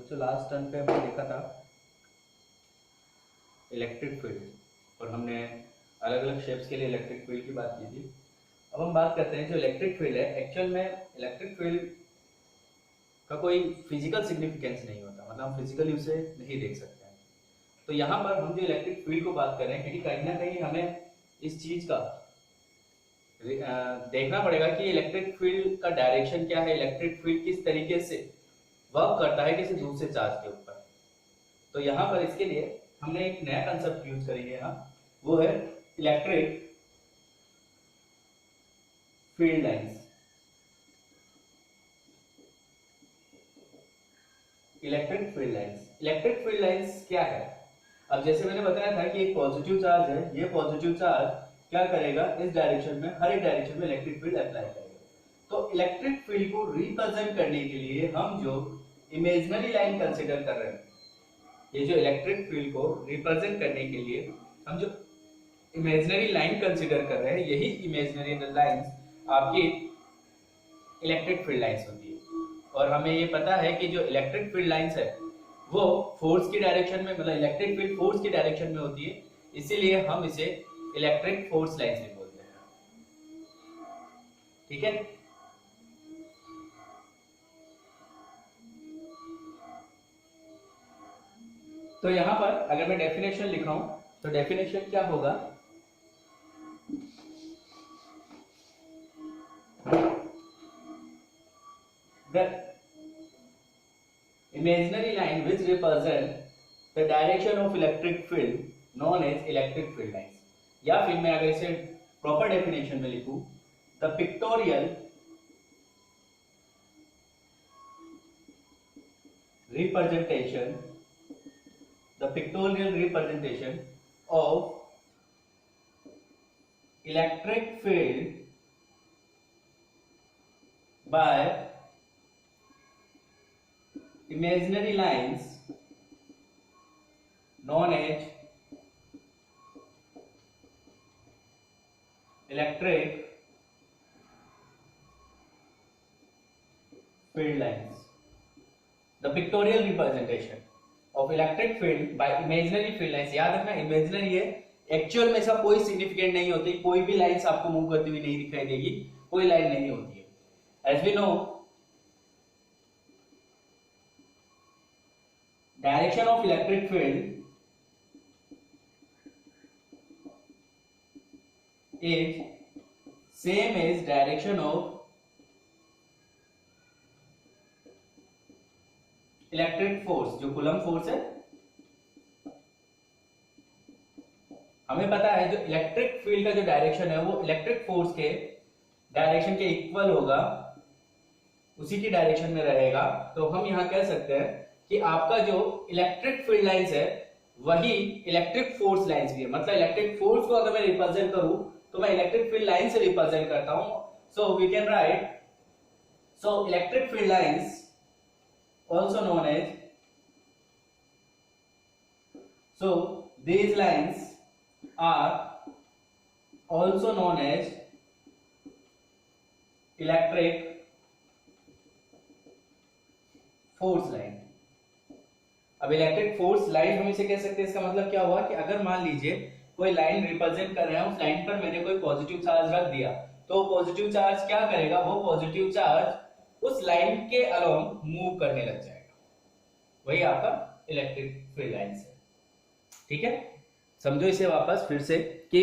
बच्चों last turn पे हमने देखा था इलेक्ट्रिक फील्ड और हमने अलग अलग शेप्स के लिए इलेक्ट्रिक फील्ड की बात की थी। अब हम बात करते हैं जो इलेक्ट्रिक फील्ड है, एक्चुअल में इलेक्ट्रिक फील्ड का कोई फिजिकल सिग्निफिकेंस नहीं होता, मतलब हम फिजिकली उसे नहीं देख सकते हैं। तो यहाँ पर हम जो इलेक्ट्रिक फील्ड को बात कर रहे हैं, क्योंकि कहीं ना कहीं हमें इस चीज का देखना पड़ेगा कि इलेक्ट्रिक फील्ड का डायरेक्शन क्या है, इलेक्ट्रिक फील्ड किस तरीके से वर्क करता है किसी दूसरे चार्ज के ऊपर। तो यहाँ पर इसके लिए हमने एक नया कंसेप्ट यूज करेंगे यहाँ, वो है electric field lines. Electric field lines, electric field lines क्या है? अब जैसे मैंने बताया था कि एक पॉजिटिव चार्ज है, ये पॉजिटिव चार्ज क्या करेगा, इस डायरेक्शन में, हर एक डायरेक्शन में इलेक्ट्रिक फील्ड अप्लाई करेगा। तो इलेक्ट्रिक फील्ड को रिप्रेजेंट करने के लिए हम जो इमेजिनरी लाइन कंसीडर कर रहे हैं, ये जो इलेक्ट्रिक फील्ड को रिप्रेजेंट करने के लिए हम जो इमेजिनरी लाइन कंसीडर कर रहे हैं, यही इमेजिनरी लाइंस आपकी इलेक्ट्रिक फील्ड लाइंस होती है। और हमें ये पता है कि जो इलेक्ट्रिक फील्ड लाइंस है वो फोर्स की डायरेक्शन में, मतलब इलेक्ट्रिक फील्ड फोर्स की डायरेक्शन में होती है, इसीलिए हम इसे इलेक्ट्रिक फोर्स लाइंस भी बोलते हैं। ठीक है, तो यहां पर अगर मैं डेफिनेशन लिखा हूं तो डेफिनेशन क्या होगा, the imaginary line which represent the direction of electric field known as electric field lines। या फिर मैं अगर इसे प्रॉपर डेफिनेशन में लिखूं, the pictorial representation of electric field by imaginary lines known as electric field lines। The pictorial representation of electric field by imaginary field lines। याद रखना imaginary है, एक्चुअल में इसका कोई सिग्निफिकेंट नहीं होती, कोई भी लाइंस आपको मूव करती हुई नहीं दिखाई देगी, कोई लाइन नहीं होती है। As we know, direction of electric field is same as direction of electric force, जो कूलम्ब फोर्स है। हमें पता है जो इलेक्ट्रिक फील्ड का जो डायरेक्शन है वो इलेक्ट्रिक फोर्स के डायरेक्शन के इक्वल होगा, उसी की डायरेक्शन में रहेगा। तो हम यहां कह सकते हैं कि आपका जो इलेक्ट्रिक फील्ड लाइंस है वही इलेक्ट्रिक फोर्स लाइंस भी है। मतलब इलेक्ट्रिक फोर्स को अगर मैं रिप्रेजेंट करूं तो मैं इलेक्ट्रिक फील्ड लाइन से रिप्रेजेंट करता हूं। So we can right, so electric field lines also known as, so these lines are also known as electric force line। अब इलेक्ट्रिक फोर्स लाइन हम इसे कह सकते हैं, इसका मतलब क्या हुआ कि अगर मान लीजिए कोई लाइन रिप्रेजेंट कर रहे हैं, उस लाइन पर मैंने कोई पॉजिटिव चार्ज रख दिया, तो पॉजिटिव चार्ज क्या करेगा, वो पॉजिटिव चार्ज उस लाइन के अलोंग मूव करने लग जाएगा, वही आपका इलेक्ट्रिक फील्ड लाइंस है। ठीक है, समझो इसे वापस फिर से कि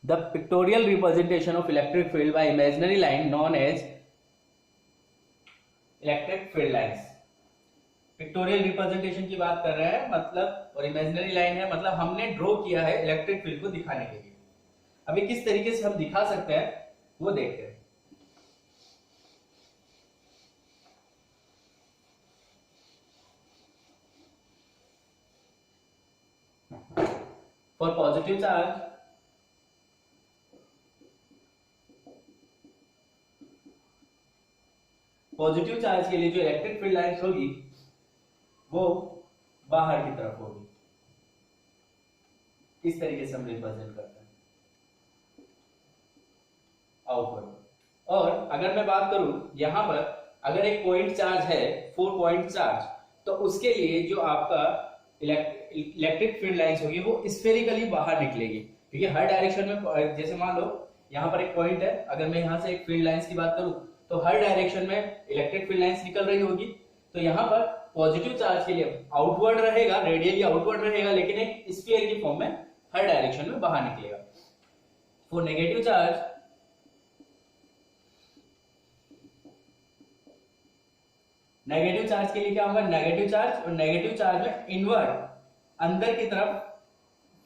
the pictorial representation of electric field by imaginary line known as electric field lines. Pictorial representation की बात कर रहे हैं, मतलब, और इमेजिनरी लाइन है, मतलब हमने ड्रॉ किया है इलेक्ट्रिक फील्ड को दिखाने के लिए। अभी किस तरीके से हम दिखा सकते हैं वो देखते हैं। For positive charge, positive charge के लिए जो इलेक्ट्रिक फील्ड लाइंस होगी वो बाहर की तरफ होगी, इस तरीके से हम रिप्रेजेंट करते हैं, आउटवर्ड। और अगर मैं बात करूं यहां पर, अगर एक पॉइंट चार्ज है, 4 पॉइंट चार्ज, तो उसके लिए जो आपका इलेक्ट्रिक फील्ड लाइंस होगी वो स्फेरिकली बाहर निकलेगी, क्योंकि हर डायरेक्शन में, जैसे मान लो यहाँ पर एक पॉइंट है, अगर मैं यहाँ से एक फील्ड लाइंस की बात करूं तो हर डायरेक्शन में इलेक्ट्रिक फील्ड लाइंस निकल रही होगी। तो यहाँ पर पॉजिटिव चार्ज के लिए आउटवर्ड रहेगा, रेडियली आउटवर्ड रहेगा, लेकिन एक स्फीयर की फॉर्म में हर डायरेक्शन में बाहर निकलेगा। For negative charge, negative charge के लिए क्या होगा, नेगेटिव चार्ज, और नेगेटिव चार्ज में इनवर्ड अंदर की तरफ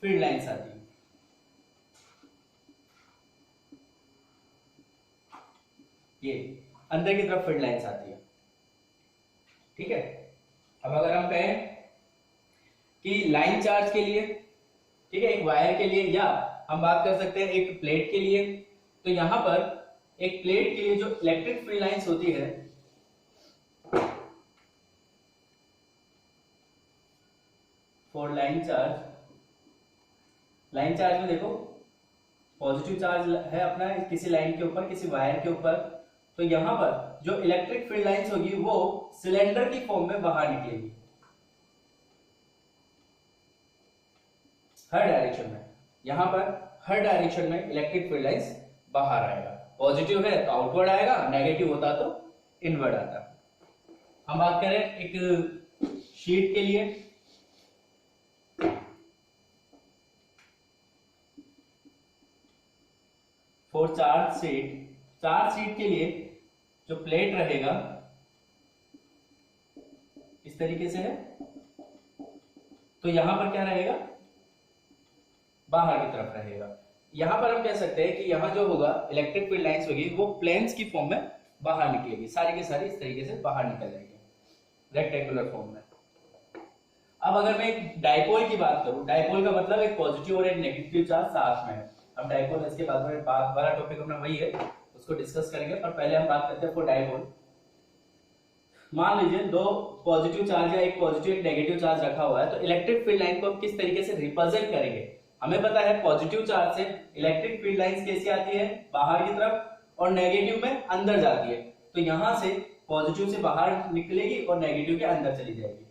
फील्ड लाइंस आती है। ये अंदर की तरफ फील्ड लाइंस आती है, ठीक है। अब अगर हम कहें कि लाइन चार्ज के लिए, ठीक है, एक वायर के लिए, या हम बात कर सकते हैं एक प्लेट के लिए, तो यहां पर एक प्लेट के लिए जो इलेक्ट्रिक फील्ड लाइंस होती है, for line charge, line charge में देखो पॉजिटिव चार्ज है अपना किसी लाइन के ऊपर, किसी वायर के ऊपर, तो यहां पर जो इलेक्ट्रिक फील्ड लाइंस होगी वो सिलेंडर की फॉर्म में बाहर निकलेगी हर डायरेक्शन में। यहां पर हर डायरेक्शन में इलेक्ट्रिक फील्ड लाइंस बाहर आएगा। पॉजिटिव है तो आउटवर्ड आएगा, नेगेटिव होता तो इनवर्ड आता। हम बात करें एक शीट के लिए, for charge sheet, charge sheet के लिए जो प्लेट रहेगा इस तरीके से है, तो यहां पर क्या रहेगा, बाहर की तरफ रहेगा। यहां पर हम कह सकते हैं कि यहां जो होगा इलेक्ट्रिक फील्ड लाइंस होगी वो प्लेन्स की फॉर्म में बाहर निकलेगी, सारी की सारी इस तरीके से बाहर निकल जाएगी रेक्टेंगुलर फॉर्म में। अब अगर मैं एक डाइपोल की बात करूं, डाइपोल का मतलब एक पॉजिटिव और एक नेगेटिव चार्ज साथ में है। अब डाइपोल इसके बाद में बड़ा टॉपिक अपना वही है, उसको डिस्कस करेंगे, पर पहले हम बात करते हैं फॉर डाइपोल। मान लीजिए दो पॉजिटिव चार्ज या एक पॉजिटिव एक नेगेटिव चार्ज रखा हुआ है, तो इलेक्ट्रिक फील्ड लाइन को हम किस तरीके से रिप्रेजेंट करेंगे। हमें पता है पॉजिटिव चार्ज से इलेक्ट्रिक फील्ड लाइंस कैसी आती है, बाहर की तरफ, और नेगेटिव में अंदर जाती है। तो यहां से पॉजिटिव से बाहर निकलेगी और नेगेटिव के अंदर चली जाएगी।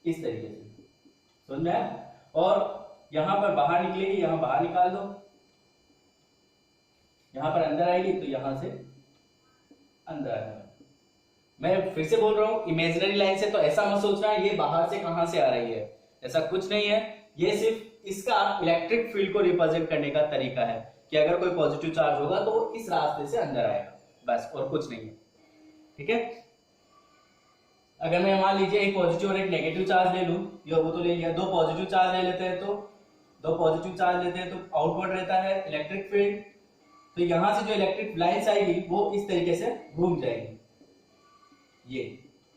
इस तरीके से समझ में आया। और यहां पर बाहर निकलेगी, यहां बाहर निकाल दो, यहां पर अंदर आएगी तो यहां से अंदर आ जाएगा। मैं फिर से बोल रहा हूं, इमेजिनरी लाइन से तो ऐसा मत सोचना ये बाहर से कहां से आ रही है, ऐसा कुछ नहीं है। ये सिर्फ इसका इलेक्ट्रिक फील्ड को रिप्रेजेंट करने का तरीका है कि अगर कोई पॉजिटिव चार्ज होगा तो वो इस रास्ते से अंदर आएगा, बस, और कुछ नहीं है, ठीक है। अगर मैं मान लीजिए एक पॉजिटिव और एक नेगेटिव चार्ज ले लूं, ये वो तो ले लिया, दो पॉजिटिव चार्ज ले लेते हैं, तो दो पॉजिटिव चार्ज लेते हैं तो आउटवर्ड रहता है इलेक्ट्रिक फील्ड, तो यहां से जो इलेक्ट्रिक लाइंस आएगी वो इस तरीके से घूम जाएगी, ये,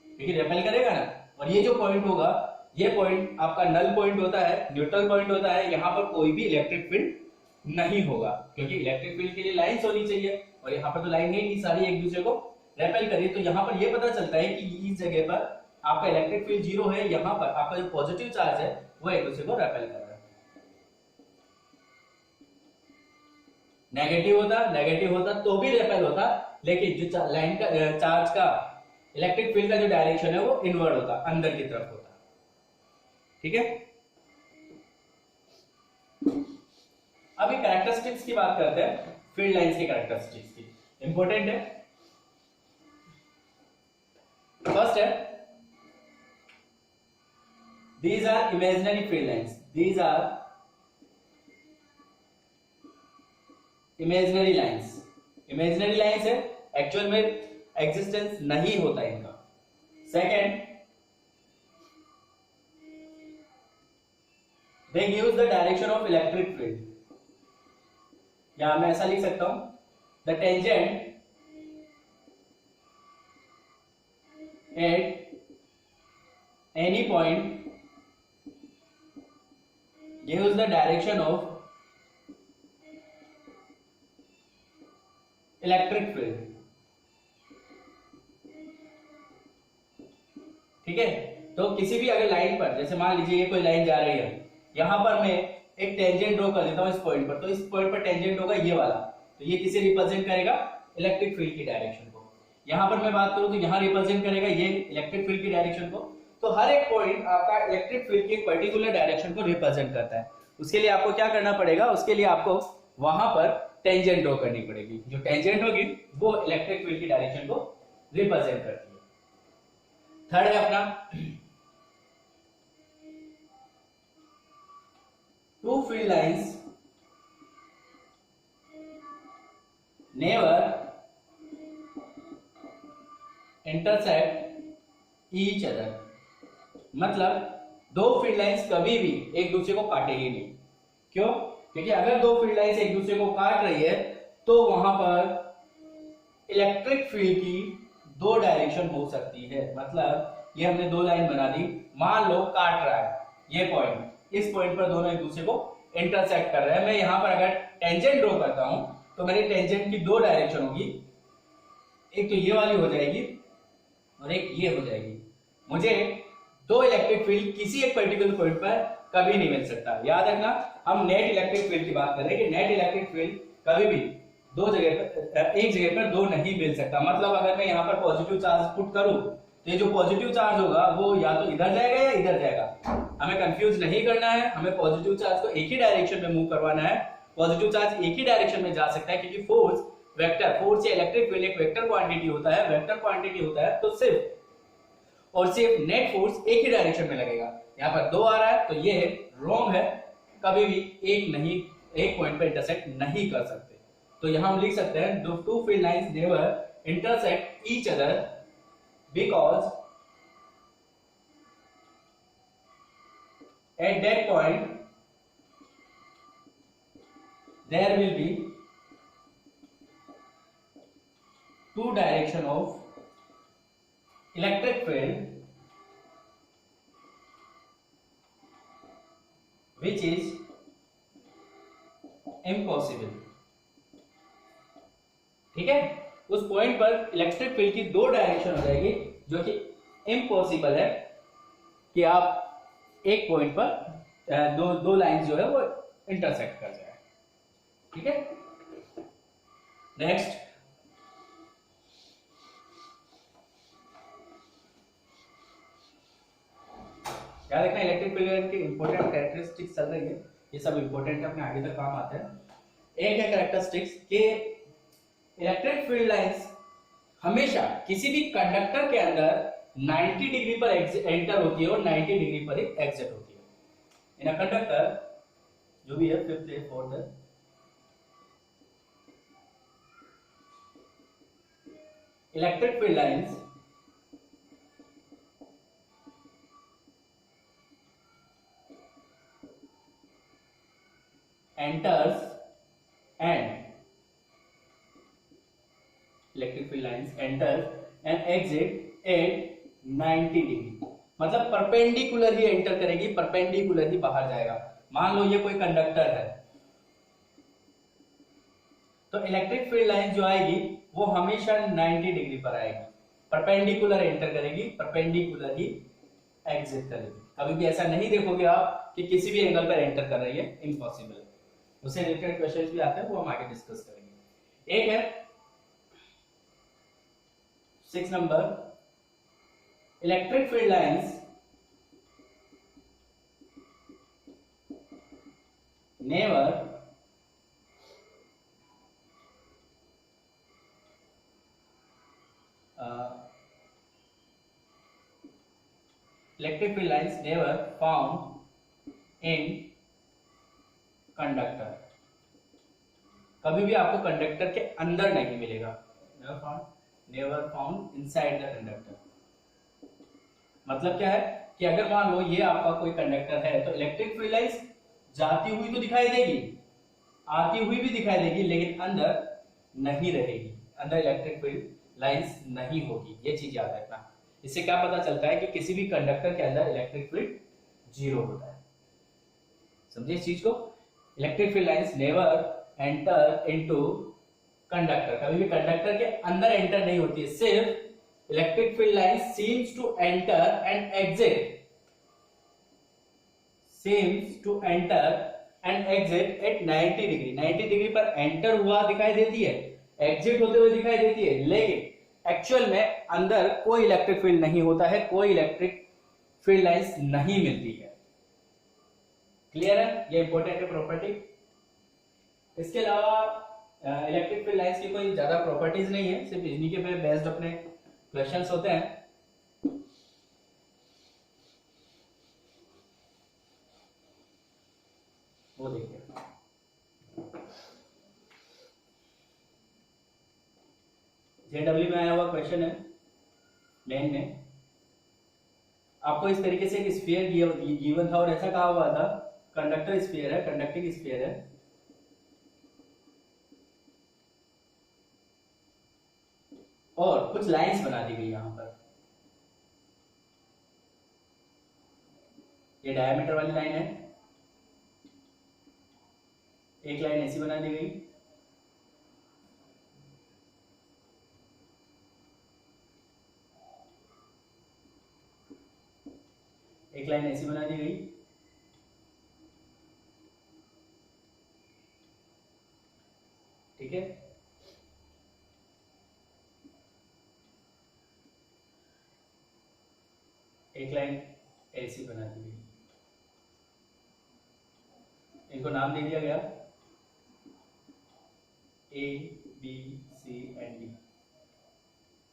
क्योंकि रिपेल करेगा ना। और ये जो पॉइंट होगा, ये पॉइंट आपका नल पॉइंट होता है, न्यूट्रल पॉइंट होता है, यहाँ पर कोई भी इलेक्ट्रिक फील्ड नहीं होगा, क्योंकि इलेक्ट्रिक फील्ड के लिए लाइंस होनी चाहिए, और यहाँ पर तो लाइन है नहीं, सारी एक दूसरे को रेपेल करिए। तो यहाँ पर ये पता चलता है कि इस जगह पर आपका इलेक्ट्रिक फील्ड जीरो है, यहाँ पर आपका जो पॉजिटिव चार्ज है वो एक दूसरे को रेपेल कर रहा है। नेगेटिव होता तो भी रेपेल होता, लेकिन जो लाइन का चार्ज का इलेक्ट्रिक फील्ड का जो डायरेक्शन है वो इनवर्ड होता, अंदर की तरफ होता, ठीक है। अभी कैरेक्टरिस्टिक्स की बात करते हैं, फील्ड लाइंस की कैरेक्टरिस्टिक्स की, इंपॉर्टेंट है। फर्स्ट है, these are imaginary field lines, these are imaginary lines, imaginary lines है, एक्चुअल में एग्जिस्टेंस नहीं होता इनका। Second, they gives the direction of electric field, यहां मैं ऐसा लिख सकता हूं, the tangent at any point gives the direction of electric field, ठीक है। तो किसी भी अगर लाइन पर, जैसे मान लीजिए ये कोई लाइन जा रही है, यहां पर मैं एक टेंजेंट ड्रॉ कर देता हूं इस पॉइंट पर, तो इस पॉइंट पर टेंजेंट होगा ये वाला, तो ये किसे रिप्रेजेंट करेगा, इलेक्ट्रिक फील्ड की डायरेक्शन को। यहाँ पर मैं बात करूँ तो यहाँ रिप्रेजेंट करेगा ये इलेक्ट्रिक फील्ड की डायरेक्शन को। तो हर एक पॉइंट आपका इलेक्ट्रिक फील्ड की एक पर्टिकुलर डायरेक्शन को रिप्रेजेंट करता है। उसके लिए आपको क्या करना पड़ेगा, उसके लिए आपको वहां पर टेंजेंट ड्रॉ करनी पड़ेगी। जो टेंजेंट होगी वो इलेक्ट्रिक फील्ड की डायरेक्शन को रिप्रेजेंट करती है। थर्ड है अपना two field lines never intersect each other. मतलब दो फील्ड लाइंस कभी भी एक दूसरे को काटेगी नहीं। क्यों? क्योंकि अगर दो फील्ड लाइंस एक दूसरे को काट रही है तो वहां पर इलेक्ट्रिक फील्ड की दो डायरेक्शन हो सकती है। मतलब ये हमने दो लाइन बना दी, मान लो काट रहा है ये पॉइंट, इस पॉइंट पर दोनों एक दूसरे को इंटरसेक्ट कर रहे हैं। मैं यहां पर अगर टेंजेंट ड्रॉ करता हूं तो मेरी टेंजेंट की दो डायरेक्शन होगी, एक तो ये वाली हो जाएगी और एक ये हो जाएगी। मुझे दो इलेक्ट्रिक फील्ड किसी एक पर्टिकुलर पॉइंट पर कभी नहीं मिल सकता। याद रखना, हम नेट इलेक्ट्रिक फील्ड की बात कर रहे हैं कि नेट इलेक्ट्रिक फील्ड कभी भी दो जगह पर, एक जगह पर दो नहीं मिल सकता। मतलब अगर मैं यहाँ पर पॉजिटिव चार्ज पुट करूं तो ये जो पॉजिटिव चार्ज होगा वो या तो इधर जाएगा या इधर जाएगा। हमें कंफ्यूज नहीं करना है, हमें पॉजिटिव चार्ज को एक ही डायरेक्शन में मूव करवाना है। पॉजिटिव चार्ज एक ही डायरेक्शन में जा सकता है क्योंकि फोर्स वेक्टर, फोर्स या इलेक्ट्रिक फील्ड एक वेक्टर क्वांटिटी होता है। वेक्टर क्वांटिटी होता है तो सिर्फ नेट फोर्स एक ही डायरेक्शन में लगेगा। यहाँ पर दो आ रहा है तो ये रॉन्ग है, कभी भी एक पॉइंट पर इंटरसेक्ट नहीं कर सकते। तो यहां हम लिख सकते हैं दो two field lines never intersect each other because at that point there will be two direction of electric field which is impossible। ठीक है, उस पॉइंट पर इलेक्ट्रिक फील्ड की दो डायरेक्शन हो जाएगी जो कि इम्पॉसिबल है कि आप एक पॉइंट पर दो लाइन जो है वो इंटरसेक्ट कर जाए। ठीक है, नेक्स्ट याद रखना इलेक्ट्रिक फील्ड की इंपॉर्टेंट कैरेक्टरिस्टिक्स चल रही है, ये सब इंपॉर्टेंट है, अपने आगे तक काम आते हैं। एक है कैरेक्टरिस्टिक्स के इलेक्ट्रिक फील्ड लाइंस हमेशा किसी भी कंडक्टर के अंदर 90 डिग्री पर एंटर होती है और 90 डिग्री पर ही एग्जिट होती है। इन अ कंडक्टर जो भी है, फिफ्थ है, फोर्थ है, electric field lines enters and electric field lines enters and exit at 90 degree. मतलब परपेंडिकुलर ही एंटर करेगी, परपेंडिकुलर ही बाहर जाएगा। मान लो ये कोई कंडक्टर है तो इलेक्ट्रिक फील्ड लाइन जो आएगी वो हमेशा 90 डिग्री पर आएगी, परपेंडिकुलर एंटर करेगी, परपेंडिकुलर ही एग्जिट करेगी। कभी भी ऐसा नहीं देखोगे आप कि किसी भी एंगल पर एंटर कर रही है, इम्पॉसिबल है। उससे रिलेटेड क्वेश्चंस भी आते हैं, वो हम आगे डिस्कस करेंगे। एक है 6 number, electric field lines never electric field lines never found in conductor. कभी भी आपको कंडक्टर के अंदर नहीं मिलेगा, never found inside the conductor. मतलब क्या है कि अगर मान लो ये आपका कोई कंडक्टर है तो इलेक्ट्रिक फील्ड लाइंस जाती हुई तो दिखाई देगी, आती हुई भी दिखाई देगी, लेकिन अंदर नहीं रहेगी, अंदर इलेक्ट्रिक फील्ड लाइंस नहीं होगी। ये चीज याद रखना। इससे क्या पता चलता है कि किसी भी कंडक्टर के अंदर इलेक्ट्रिक फील्ड जीरो होता है। समझिए इस चीज को, electric field lines never enter into conductor, कभी भी कंडक्टर के अंदर एंटर नहीं होती है। सिर्फ electric field lines seems to enter and exit, seems to enter and exit at 90 degree. 90 degree पर एंटर हुआ दिखाई देती है, एग्जिट होते हुए दिखाई देती है, लेकिन एक्चुअल में अंदर कोई इलेक्ट्रिक फील्ड नहीं होता है, कोई इलेक्ट्रिक फील्ड लाइंस नहीं मिलती है। क्लियर है, ये इंपॉर्टेंट है प्रॉपर्टी। इसके अलावा इलेक्ट्रिक फील्ड लाइंस की कोई ज्यादा प्रॉपर्टीज नहीं है, सिर्फ इन्हीं के पे बेस्ड अपने क्वेश्चंस होते हैं। वो देखिए, जेडब्ल्यू में आया हुआ क्वेश्चन है मेन में। आपको इस तरीके से एक स्फीयर गिवन था और ऐसा कहा हुआ था कंडक्टर स्फीयर है, कंडक्टिंग स्फीयर है, और कुछ लाइंस बना दी गई यहां पर। ये डायमीटर वाली लाइन है, एक लाइन ऐसी बना दी गई, एक लाइन ऐसी बना दी गई, ठीक है। एक लाइन ऐसी बना दी गई, इनको नाम दे दिया गया A B C and D,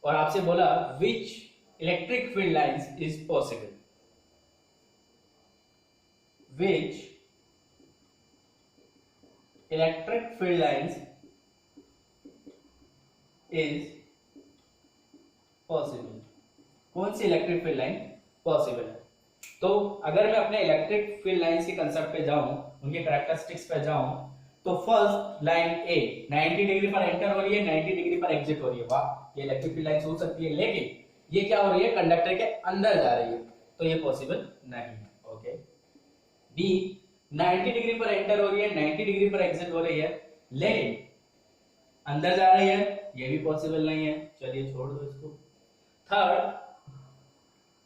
और आपसे बोला which electric field lines is possible, which electric field lines is possible, कौन सी इलेक्ट्रिक फील्ड लाइन पॉसिबल है। तो अगर मैं अपने इलेक्ट्रिक फील्ड लाइंस के कंसेप्ट पे जाऊं, उनके कैरेक्टरिस्टिक्स पे जाऊं, तो फर्स्ट लाइन ए 90 डिग्री पर एंटर हो रही है, 90 डिग्री पर एग्जिट हो रही है, वाह ये इलेक्ट्रिक फील्ड लाइंस हो सकती है, लेकिन ये क्या हो रही है, कंडक्टर के अंदर जा रही है, तो ये पॉसिबल नहीं है। ओके, बी 90 डिग्री पर एंटर हो रही है, 90 डिग्री पर एग्जिट हो रही है, लेकिन अंदर जा रही है, ये भी पॉसिबल नहीं है, चलिए छोड़ दो इसको। थर्ड,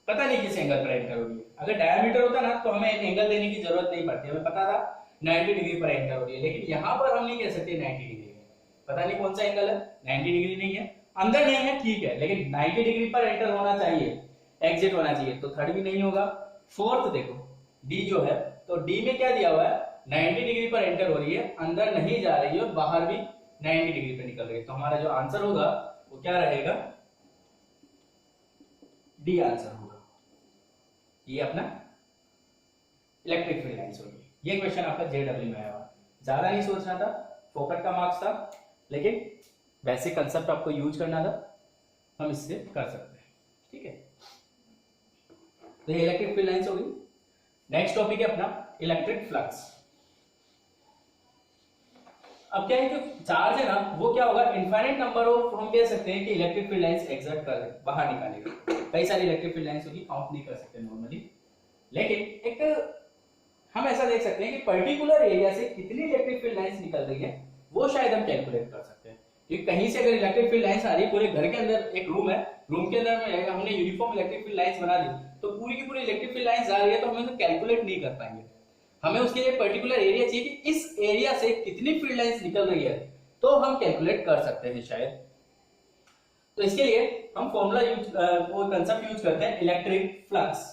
पता नहीं किस एंगल पर एंटर हो रही है, अगर डायमीटर होता ना तो हमें एंगल देने की जरूरत नहीं पड़ती, हमें पता था 90 डिग्री पर एंटर हो रही है, लेकिन यहां पर हम नहीं कह सकते 90 डिग्री है, पता नहीं कौन सा एंगल है, 90 डिग्री नहीं है, अंदर नहीं है, ठीक है, लेकिन 90 डिग्री पर एंटर होना चाहिए, एग्जिट होना चाहिए, तो थर्ड भी नहीं होगा। फोर्थ देखो, डी जो है, तो डी में क्या दिया हुआ है, 90 डिग्री पर एंटर हो रही है, अंदर नहीं जा रही है और बाहर भी 90 डिग्री पर निकल रही है, तो हमारा जो आंसर होगा वो क्या रहेगा, डी आंसर होगा। ये अपना इलेक्ट्रिक फील्ड लाइंस होगी। ये क्वेश्चन आपका जेडब्ल्यू में आया हुआ, ज्यादा नहीं सोचना था, फोकट का मार्क्स था, लेकिन बेसिक कंसेप्ट आपको यूज करना था, हम इससे कर सकते हैं, ठीक है। तो ये इलेक्ट्रिक फील्ड लाइंस होगी। नेक्स्ट टॉपिक है अपना इलेक्ट्रिक फ्लक्स। अब क्या है, जो चार्ज है ना वो क्या होगा, इनफाइनाइट नंबर ऑफ, हम कह सकते हैं कि इलेक्ट्रिक फील्ड लाइंस एग्जर्ट कर बाहर निकालेगा, कई सारी इलेक्ट्रिक फील्ड लाइंस होगी, काउंट नहीं कर सकते नॉर्मली, लेकिन एक हम ऐसा देख सकते हैं कि पर्टिकुलर एरिया से कितनी इलेक्ट्रिक फील्ड लाइंस निकल रही है वो शायद हम कैलकुलेट कर सकते हैं, क्योंकि कहीं से अगर इलेक्ट्रिक फील्ड लाइंस आ रही है, पूरे घर के अंदर एक रूम है, रूम के अंदर में हमने यूनिफॉर्म इलेक्ट्रिक फील्ड लाइंस बना दी, तो पूरी की पूरी इलेक्ट्रिक फील्ड लाइंस आ रही है, तो हम उसे कैलकुलेट नहीं कर पाएंगे, हमें उसके लिए पर्टिकुलर एरिया चाहिए कि इस एरिया से कितनी फील्ड लाइंस निकल रही है, तो हम कैलकुलेट कर सकते हैं शायद। तो इसके लिए हम फॉर्मूला यूज, वो कंसेप्ट यूज करते हैं इलेक्ट्रिक फ्लक्स।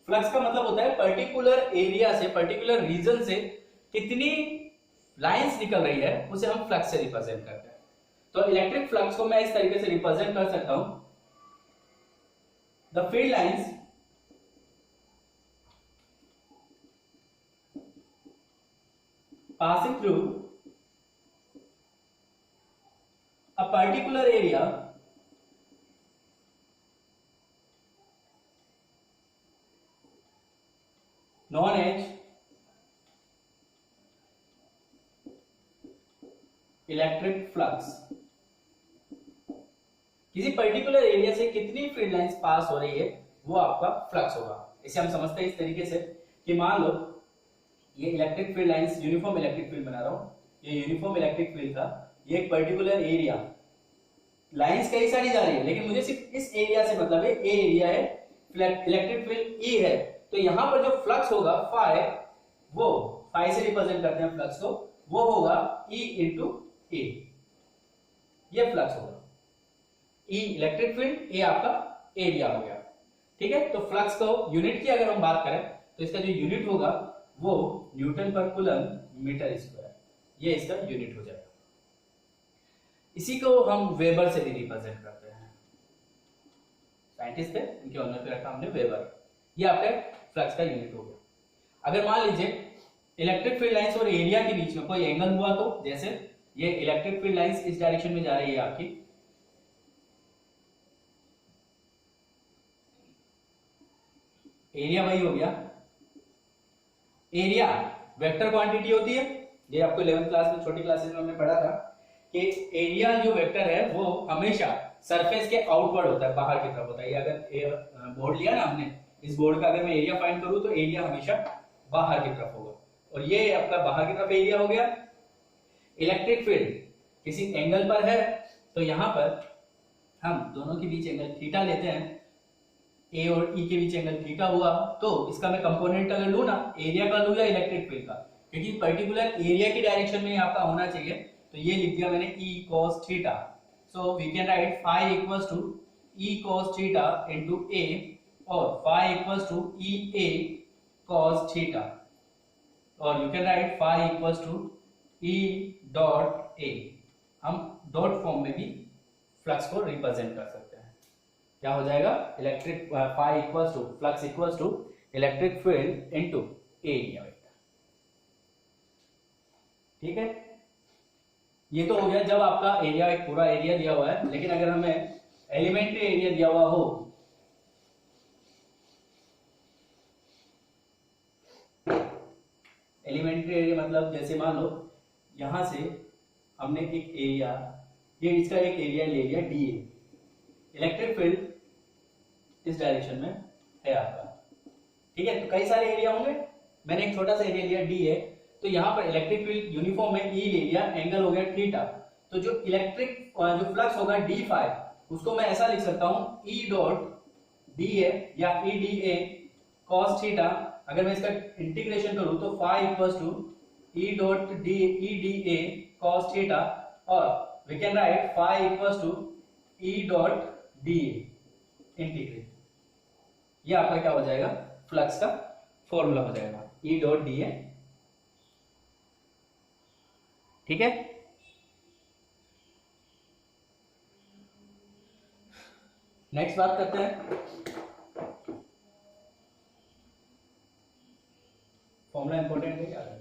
फ्लक्स का मतलब होता है पर्टिकुलर एरिया से, पर्टिकुलर रीजन से कितनी लाइंस निकल रही है, उसे हम फ्लक्स से रिप्रेजेंट करते हैं। तो इलेक्ट्रिक फ्लक्स को मैं इस तरीके से रिप्रेजेंट कर सकता हूं, the field lines passing through a particular area known as electric flux. किसी पर्टिकुलर एरिया से कितनी फील्ड लाइंस पास हो रही है वो आपका फ्लक्स होगा। इसे हम समझते हैं इस तरीके से कि मान लो ये electric field lines, uniform electric field बना रहा हूं, ये यूनिफॉर्म इलेक्ट्रिक फील्ड था, ये एक पर्टिकुलर एरिया, लाइंस कई सारी जा रही है, लेकिन मुझे सिर्फ इस एरिया से मतलब है, ए एरिया है, इलेक्ट्रिक फील्ड ई है, तो यहां पर जो फ्लक्स होगा फाई, वो फाई से रिप्रेजेंट करते हैं फ्लक्स को, वो होगा ई इंटू ए, ये फ्लक्स होगा। ई इलेक्ट्रिक फील्ड, ए आपका एरिया हो गया। ठीक है, तो फ्लक्स को यूनिट की अगर हम बात करें तो इसका जो यूनिट होगा वो न्यूटन पर कूलम मीटर स्क्वायर, ये इसका यूनिट हो जाएगा। इसी को हम वेबर से भी रिप्रेजेंट करते हैं। साइंटिस्ट थे, इनके ऑनर पे रखा हमने वेबर। ये आपका फ्लक्स का यूनिट हो गया। अगर मान लीजिए इलेक्ट्रिक फील्ड लाइंस और एरिया के बीच में कोई एंगल हुआ तो, जैसे ये इलेक्ट्रिक फील्ड लाइंस इस डायरेक्शन में जा रही है आपकी, एरिया वही हो गया। एरिया वेक्टर क्वांटिटी होती है, ये आपको 11th क्लास में, छोटी क्लासेस में हमने पढ़ा था कि एरिया जो वेक्टर है वो हमेशा सरफेस के आउटवर्ड होता है, बाहर की तरफ होता है। ये अगर बोर्ड लिया ना हमने, इस बोर्ड का अगर मैं एरिया फाइंड करूं तो एरिया हमेशा बाहर की तरफ होगा, और ये आपका बाहर की तरफ एरिया हो गया। इलेक्ट्रिक फील्ड किसी एंगल पर है तो यहां पर हम दोनों के बीच एंगल थीटा लेते हैं, ए और ई के बीच एंगल थीटा हुआ, तो इसका मैं कंपोनेंट अगर लूं ना, एरिया का लूं या इलेक्ट्रिक फील्ड का, क्योंकि पर्टिकुलर एरिया की डायरेक्शन में आपका होना चाहिए, तो ये लिख दिया मैंने E cos theta. So we can write phi equals to E cos theta into A, और phi equals to E A cos theta, और you can write phi equals to E dot A. हम dot form में भी flux को represent कर सकते हैं। क्या हो जाएगा, electric phi equals to flux equals to electric field into area vector. ठीक है, ये तो हो गया जब आपका एरिया, एक पूरा एरिया दिया हुआ है। लेकिन अगर हमें एलिमेंट्री एरिया दिया हुआ हो, एलिमेंट्री एरिया मतलब जैसे मान लो यहां से हमने एक एरिया, ये इसका एक एरिया ले लिया डी ए, इलेक्ट्रिक फील्ड इस डायरेक्शन में है आपका। ठीक है, तो कई सारे एरिया होंगे, मैंने एक छोटा सा एरिया लिया डी है, तो यहाँ पर इलेक्ट्रिक फील्ड यूनिफॉर्म है, ई ले लिया, एंगल हो गया थीटा, तो जो इलेक्ट्रिक जो फ्लक्स होगा डी फाई, उसको मैं ऐसा लिख सकता हूँ ई डॉट डी ए या E D A cos theta. अगर मैं इसका इंटीग्रेशन करूं तो phi equals to E dot D E D A cos theta, और we can write phi equals to E dot D A integrate. ये आपका क्या हो जाएगा, फ्लक्स का फॉर्मूला हो जाएगा, ई डॉट डी ए। ठीक है, नेक्स्ट बात करते हैं, फॉर्मूला इंपॉर्टेंट है क्या रहेगा।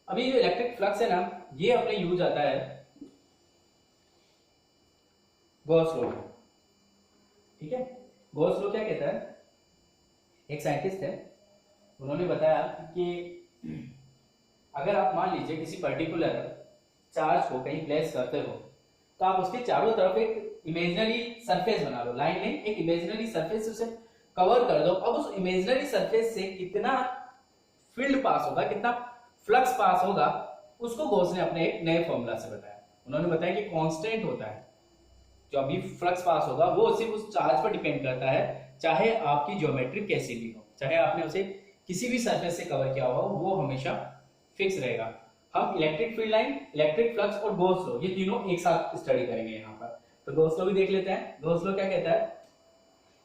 अभी जो इलेक्ट्रिक फ्लक्स है ना, ये अपने यूज आता है गॉस लॉ। ठीक है, गॉस लॉ क्या कहता है, एक साइंटिस्ट है, उन्होंने बताया कि अगर आप मान लीजिए किसी पर्टिकुलर चार्ज को कहीं प्लेस करते हो, तो आप उसके चारों तरफ एक इमेजिनरी सरफेस बना लो, लाइन में एक इमेजिनरी सरफेस उसे कवर कर दो। अब उस इमेजिनरी सरफेस से कितना फील्ड पास होगा, कितना फ्लक्स पास होगा, उसको गॉस ने अपने एक नए फॉर्मूला से बताया। उन्होंने बताया कि कांस्टेंट होता है, जो अभी फ्लक्स पास होगा वो सिर्फ उस चार्ज पर डिपेंड करता है, चाहे आपकी ज्योमेट्री कैसी भी हो, चाहे आपने उसे किसी भी सरफेस से कवर किया हो, वो हमेशा फिक्स रहेगा। हम electric field line, electric flux और गॉस लॉ, ये तीनों एक साथ स्टडी करेंगे यहाँ पर। तो गॉस लॉ भी देख लेते हैं। गॉस लॉ क्या कहता है,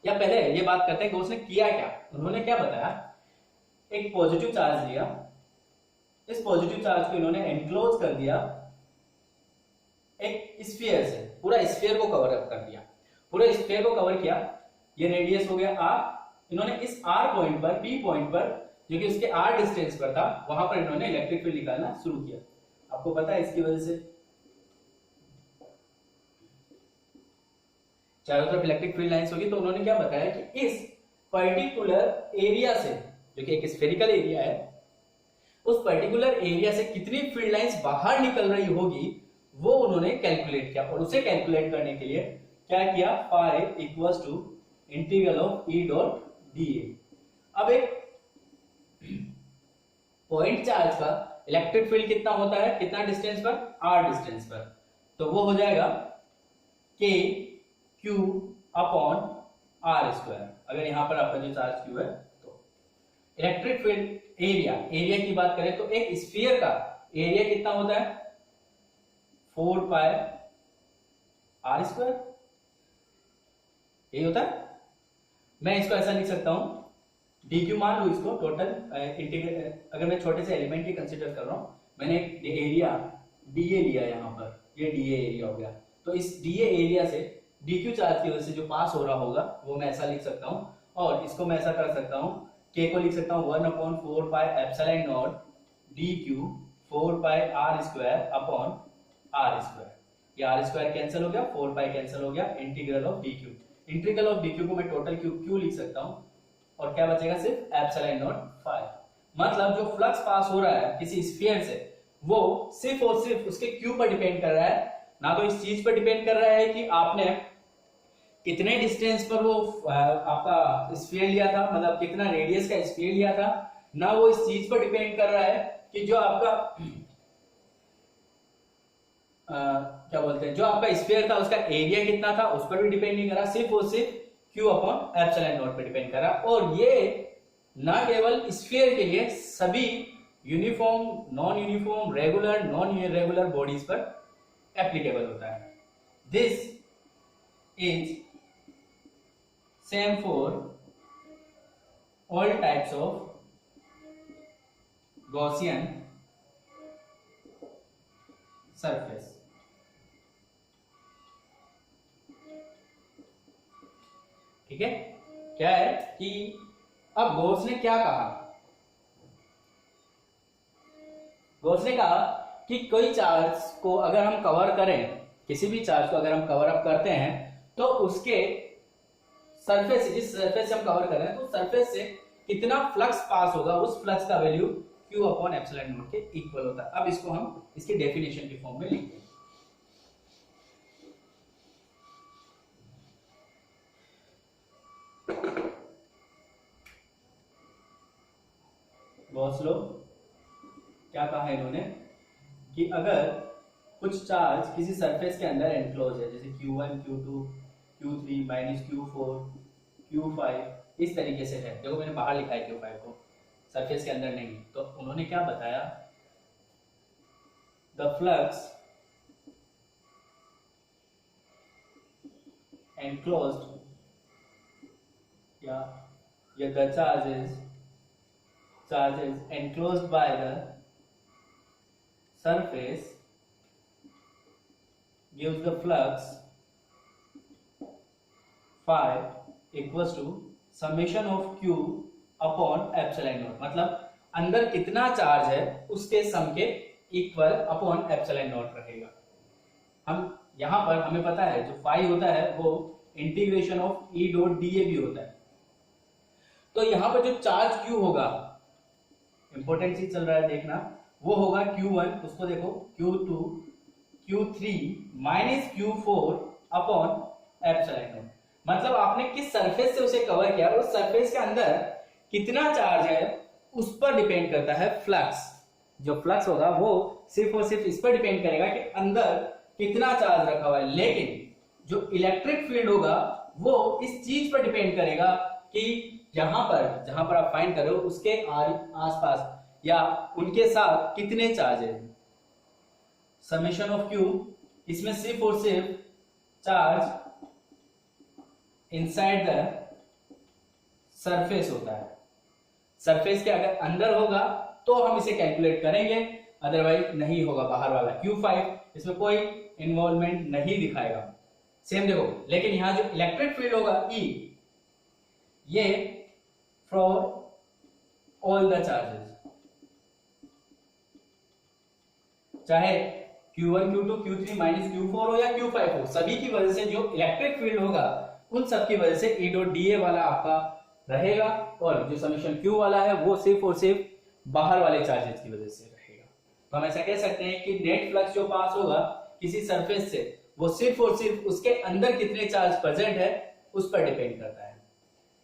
या पहले ये बात करते हैं गॉस ने किया क्या। उन्होंने क्या बताया, एक पॉजिटिव चार्ज लिया, इस पॉजिटिव चार्ज को इन्होंने एनक्लोज कर दिया एक स्फीयर से, पूरा स्फीयर को कवर अप कर दिया, पूरे स्फीयर को कवर किया। ये रेडियस हो गया आर। इन्होंने इस आर पॉइंट पर, पी पॉइंट पर, जो कि उसके आर डिस्टेंस पर था, वहां पर इन्होंने इलेक्ट्रिक फील्ड निकालना शुरू किया। आपको पता है इसकी वजह से चारों तरफ इलेक्ट्रिक फील्ड लाइंस होगी। तो उन्होंने क्या बताया कि इस पर्टिकुलर एरिया से, जो कि एक स्फेरिकल एरिया है, उस पर्टिकुलर एरिया से कितनी फील्ड लाइंस बाहर निकल रही होगी वो उन्होंने कैलकुलेट किया। और उसे कैलकुलेट करने के लिए क्या किया, phi equals to integral of E dot D A. अब एक पॉइंट चार्ज का इलेक्ट्रिक फील्ड कितना होता है, कितना डिस्टेंस पर, आर डिस्टेंस पर, तो वो हो जाएगा के क्यू अपॉन आर स्क्वायर। अगर यहां पर आपका जो चार्ज क्यू है तो इलेक्ट्रिक फील्ड एरिया की बात करें तो एक स्फीयर का एरिया कितना होता है 4 पाई आर स्क्वायर, यही होता है। मैं इसको ऐसा लिख सकता हूं डी क्यू, मान लो इसको टोटल इंटीग्रल, अगर मैं छोटे से एलिमेंट की कंसीडर कर रहा हूं, मैंने एक एरिया डीए लिया यहां पर, ये डीए एरिया हो गया, तो इस डीए एरिया से डीक्यू चार्ज की वजह से जो पास हो रहा होगा वो मैं ऐसा लिख सकता हूं, और इसको मैं ऐसा कर सकता हूं, के को लिख सकता हूं 1/4 pi epsilon nought D Q 4 pi R square upon R square. ये आर स्क्वायर कैंसिल हो गया, 4 पाई कैंसिल हो गया, integral of D Q. Integral of D Q को मैं टोटल क्यू लिख सकता हूं, और क्या बचेगा सिर्फ एप्सिलॉन नॉट फाई। मतलब जो फ्लक्स पास हो रहा है किसी स्फीयर से वो सिर्फ और सिर्फ उसके क्यू पर डिपेंड कर रहा है, ना तो इस चीज पर डिपेंड कर रहा है कि आपने कितने डिस्टेंस पर वो आपका स्फीयर लिया था, मतलब कितना रेडियस का स्फीयर लिया था, ना वो इस चीज पर डिपेंड कर रहा है कि जो आपका क्या बोलते हैं, जो आपका स्फीयर था उसका एरिया कितना था, उस पर भी डिपेंड नहीं कर रहा, सिर्फ और सिर्फ Q अपॉन एप्सिलॉन नॉट पर डिपेंड कर रहा। और ये ना केवल स्फीयर के लिए, सभी uniform, non uniform, regular, non irregular bodies पर एप्लीकेबल होता है। This is same for all types of Gaussian surface. ठीक है, क्या है कि अब गॉस ने क्या कहा, गॉस ने कहा कि कोई चार्ज को अगर हम कवर करें, किसी भी चार्ज को अगर हम कवर अप करते हैं तो उसके सरफेस से, जिस सरफेस से हम कवर कर रहे हैं तो सरफेस से कितना फ्लक्स पास होगा, उस फ्लक्स का value Q upon epsilon not के इक्वल होता है। अब इसको हम इसकी डेफिनेशन के फॉर्म में लिखते हैं। गॉस लॉ क्या कहा है इन्होंने कि अगर कुछ चार्ज किसी सरफेस के अंदर एनक्लोज है, जैसे Q1, Q2, Q3 minus Q4, Q5, इस तरीके से है, देखो मैंने बाहर लिखा है Q5 को, सरफेस के अंदर नहीं, तो उन्होंने क्या बताया, द फ्लक्स एनक्लोज्ड या the charges enclosed by the surface gives the flux phi equals to summation of Q upon epsilon not. मतलब अंदर कितना चार्ज है उसके सम के इक्वल अपॉन एप्सिलॉन नॉट रहेगा। हम यहां पर हमें पता है जो फाई होता है वो integration of E dot dA भी होता है, तो यहां पर जो चार्ज Q होगा, इंपॉर्टेंट चीज चल रहा है देखना, वो होगा Q1, उसको देखो Q2, Q3 minus Q4 upon epsilon not. मतलब आपने किस सरफेस से उसे कवर किया, उस सरफेस के अंदर कितना चार्ज है उस पर डिपेंड करता है फ्लक्स। जो फ्लक्स होगा वो सिर्फ और सिर्फ इस पर डिपेंड करेगा कि अंदर कितना चार्ज रखा हुआ है, लेकिन जो इलेक्ट्रिक फील्ड होगा वो इस चीज पर डिपेंड करेगा कि जहां पर आप फाइंड करो उसके आसपास या उनके साथ कितने चार्ज है। समेशन ऑफ Q, इसमें सिर्फ और सिर्फ चार्ज इनसाइड द सरफेस होता है। सरफेस के अगर अंदर होगा तो हम इसे कैलकुलेट करेंगे, अदरवाइज नहीं होगा। बाहर वाला Q5 इसमें कोई इन्वॉल्वमेंट नहीं दिखाएगा। सेम देखो, लेकिन यहां जो इलेक्ट्रिक फील्ड होगा E, ये फॉर ऑल द चार्जेस, चाहे Q1, Q2, Q3 minus Q4 हो या Q5 हो, सभी की वजह से जो इलेक्ट्रिक फील्ड होगा उन सब की वजह से E डॉट dA वाला आपका रहेगा, और जो समीशन Q वाला है वो सिर्फ और सिर्फ बाहर वाले चार्जेस की वजह से रहेगा। तो हम ऐसा कह सकते हैं कि नेट फ्लक्स जो पास होगा किसी सरफेस से वो सिर्फ और सिर्फ उसके अंदर कितने चार्ज प्रेजेंट है उस पर डिपेंड करता है।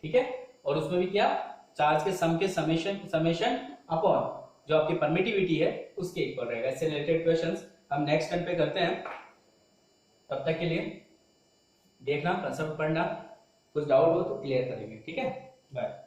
ठीक है, और उसमें भी क्या, चार्ज के सम के समेशन अपॉन जो आपकी परमिटिविटी है उसके इक्वल रहेगा। इससे रिलेटेड क्वेश्चंस हम नेक्स्ट टाइम पे करते हैं। तब तक के लिए देखना, कंसेप्ट पढ़ना, कुछ डाउट हो तो क्लियर करेंगे। ठीक है, बाय।